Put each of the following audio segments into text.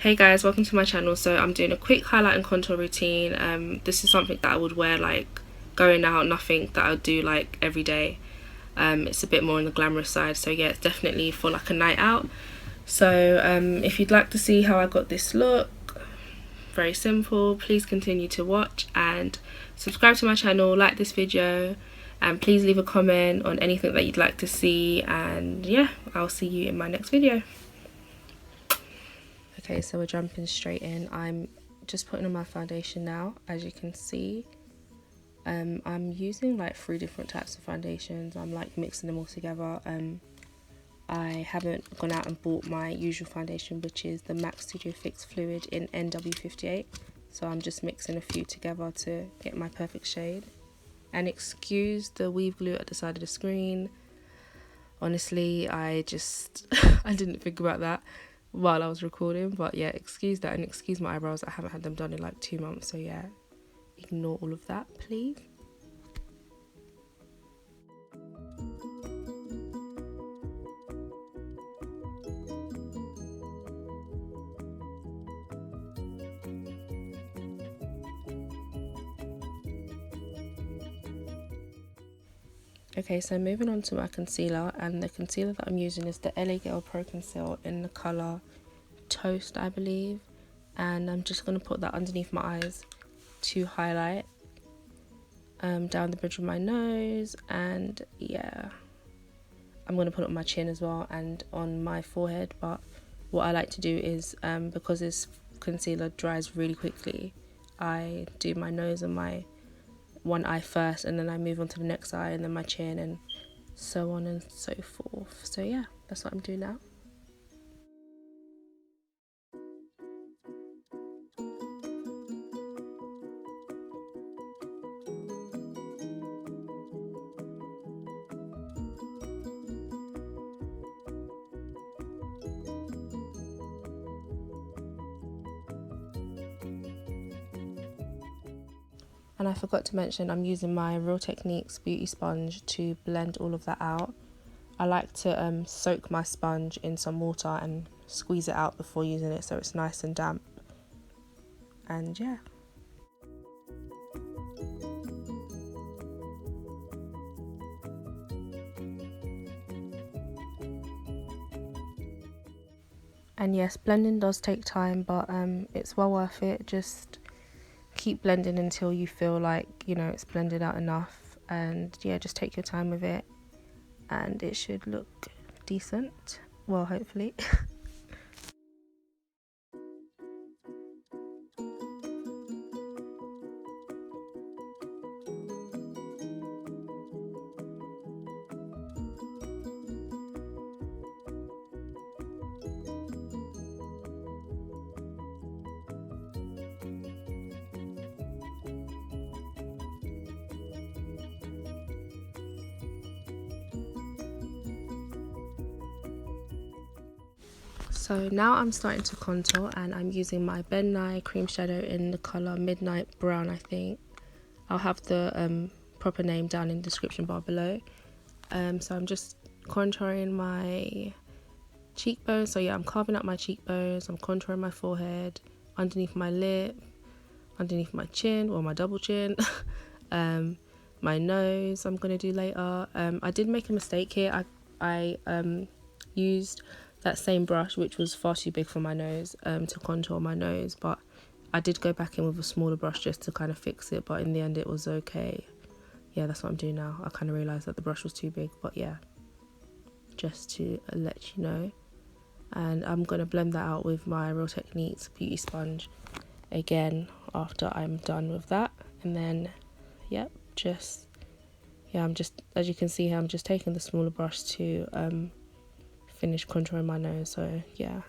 Hey guys, welcome to my channel. So I'm doing a quick highlight and contour routine. This is something that I would wear like going out, nothing that I would do like every day. It's a bit more on the glamorous side, so yeah, it's definitely for like a night out. So if you'd like to see how I got this look, very simple, please continue to watch and subscribe to my channel, like this video, and please leave a comment on anything that you'd like to see, and yeah, I'll see you in my next video. Okay, so we're jumping straight in. I'm just putting on my foundation now, as you can see. I'm using like 3 different types of foundations. I'm like mixing them all together. I haven't gone out and bought my usual foundation, which is the MAC Studio Fix Fluid in NW58. So I'm just mixing a few together to get my perfect shade. And excuse the weave glue at the side of the screen. Honestly, I didn't think about that while I was recording, but yeah, excuse that, and excuse my eyebrows. I haven't had them done in like 2 months, so yeah, ignore all of that, please. Okay, so moving on to my concealer, and the concealer that I'm using is the LA Girl Pro Conceal in the colour Toast, I believe, and I'm just going to put that underneath my eyes to highlight, down the bridge of my nose, and yeah, I'm going to put it on my chin as well and on my forehead. But what I like to do is, because this concealer dries really quickly, I do my nose and my one eye first, and then I move on to the next eye, and then my chin, and so on and so forth. So yeah, that's what I'm doing now. And I forgot to mention, I'm using my Real Techniques beauty sponge to blend all of that out. I like to soak my sponge in some water and squeeze it out before using it, so it's nice and damp. And yeah. And yes, blending does take time, but it's well worth it. Just keep blending until you feel like, you know, it's blended out enough, and yeah, just take your time with it and it should look decent, well, hopefully. So now I'm starting to contour, and I'm using my MAYBELLINE cream shadow in the colour Midnight Brown, I think. I'll have the proper name down in the description bar below. So I'm just contouring my cheekbones. So yeah, I'm carving out my cheekbones, I'm contouring my forehead, underneath my lip, underneath my chin, or my double chin, my nose I'm going to do later. I did make a mistake here. I used that same brush, which was far too big for my nose, to contour my nose, but I did go back in with a smaller brush just to kind of fix it, but in the end it was okay. Yeah, that's what I'm doing now. I kind of realised that the brush was too big, but yeah, just to let you know. And I'm going to blend that out with my Real Techniques beauty sponge again after I'm done with that. And then yep, I'm just, as you can see here, I'm just taking the smaller brush to finish contouring my nose. So yeah.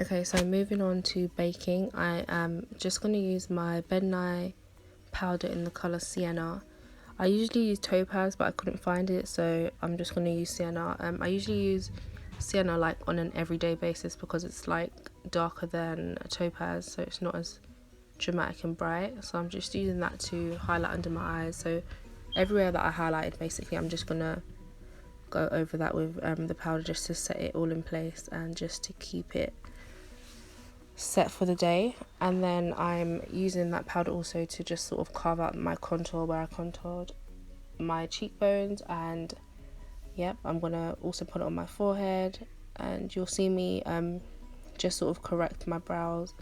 Okay, so moving on to baking, I am just going to use my EBONY powder in the colour Sienna. I usually use Topaz, but I couldn't find it, so I'm just going to use Sienna. I usually use Sienna like on an everyday basis because it's like darker than a Topaz, so it's not as dramatic and bright. So I'm just using that to highlight under my eyes. So everywhere that I highlighted, basically, I'm just going to go over that with the powder just to set it all in place and just to keep it set for the day. And then I'm using that powder also to just sort of carve out my contour where I contoured my cheekbones. And yep, I'm gonna also put it on my forehead, and you'll see me just sort of correct my brows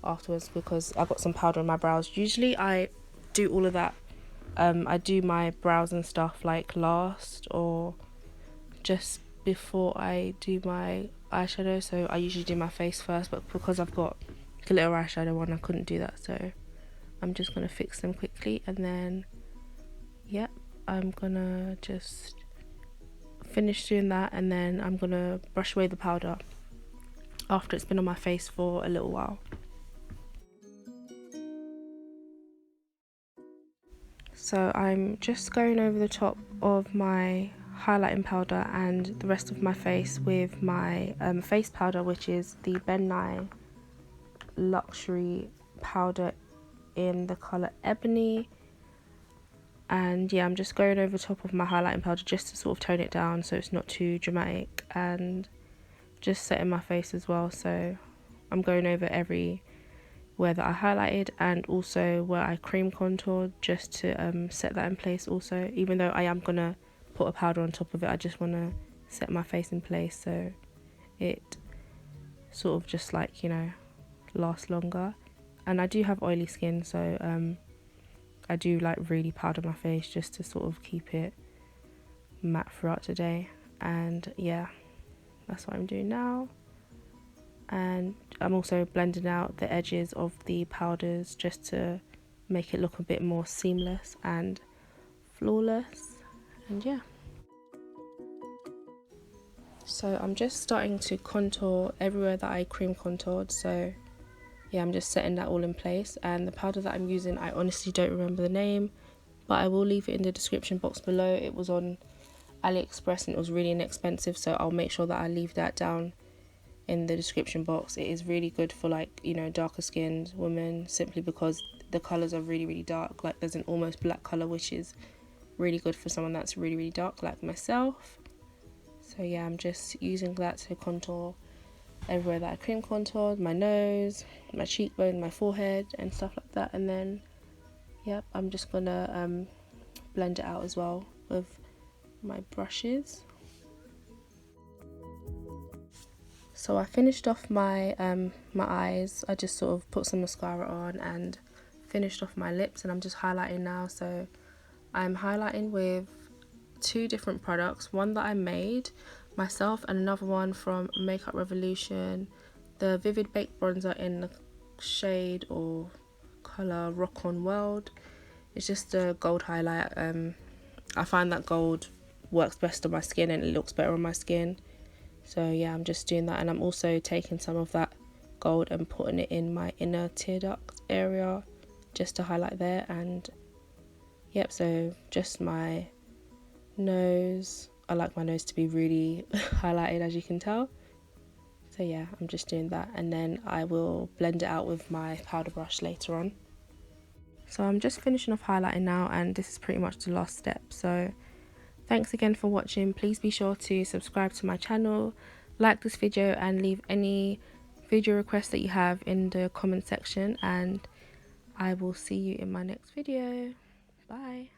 afterwards because I've got some powder on my brows. Usually I do all of that, I do my brows and stuff like last or just before I do my eyeshadow, so I usually do my face first, but because I've got glitter eyeshadow on, I couldn't do that, so I'm just gonna fix them quickly. And then yep, I'm gonna just finish doing that, and then I'm gonna brush away the powder after it's been on my face for a little while. So I'm just going over the top of my highlighting powder and the rest of my face with my face powder, which is the EBONY Luxury powder in the colour Ebony. And yeah, I'm just going over the top of my highlighting powder just to sort of tone it down so it's not too dramatic, and just setting my face as well. So I'm going over everywhere that I highlighted and also where I cream contoured just to set that in place also. Even though I am gonna put a powder on top of it, I just want to set my face in place so it sort of just like, you know, lasts longer. And I do have oily skin, so I do like really powder my face just to sort of keep it matte throughout the day. And yeah, that's what I'm doing now. And I'm also blending out the edges of the powders just to make it look a bit more seamless and flawless. And yeah, so I'm just starting to contour everywhere that I cream contoured. So yeah, I'm just setting that all in place. And the powder that I'm using, I honestly don't remember the name, but I will leave it in the description box below. It was on AliExpress and it was really inexpensive, so I'll make sure that I leave that down in the description box. It is really good for, like, you know, darker skinned women, simply because the colors are really dark. Like there's an almost black color, which is really good for someone that's really dark like myself. So yeah, I'm just using that to contour everywhere that I cream contoured, my nose, my cheekbone, my forehead and stuff like that. And then yep, I'm just gonna blend it out as well with my brushes. So I finished off my my eyes. I just sort of put some mascara on and finished off my lips, and I'm just highlighting now. So I'm highlighting with two different products, one that I made myself and another one from Makeup Revolution, the Vivid Baked Bronzer in the shade or colour Rock On World. It's just a gold highlight. I find that gold works best on my skin and it looks better on my skin. So yeah, I'm just doing that, and I'm also taking some of that gold and putting it in my inner tear duct area just to highlight there. And yep, so just my nose. I like my nose to be really highlighted, as you can tell. So yeah, I'm just doing that, and then I will blend it out with my powder brush later on. So I'm just finishing off highlighting now, and this is pretty much the last step. So thanks again for watching. Please be sure to subscribe to my channel, like this video, and leave any video requests that you have in the comment section, and I will see you in my next video. Bye.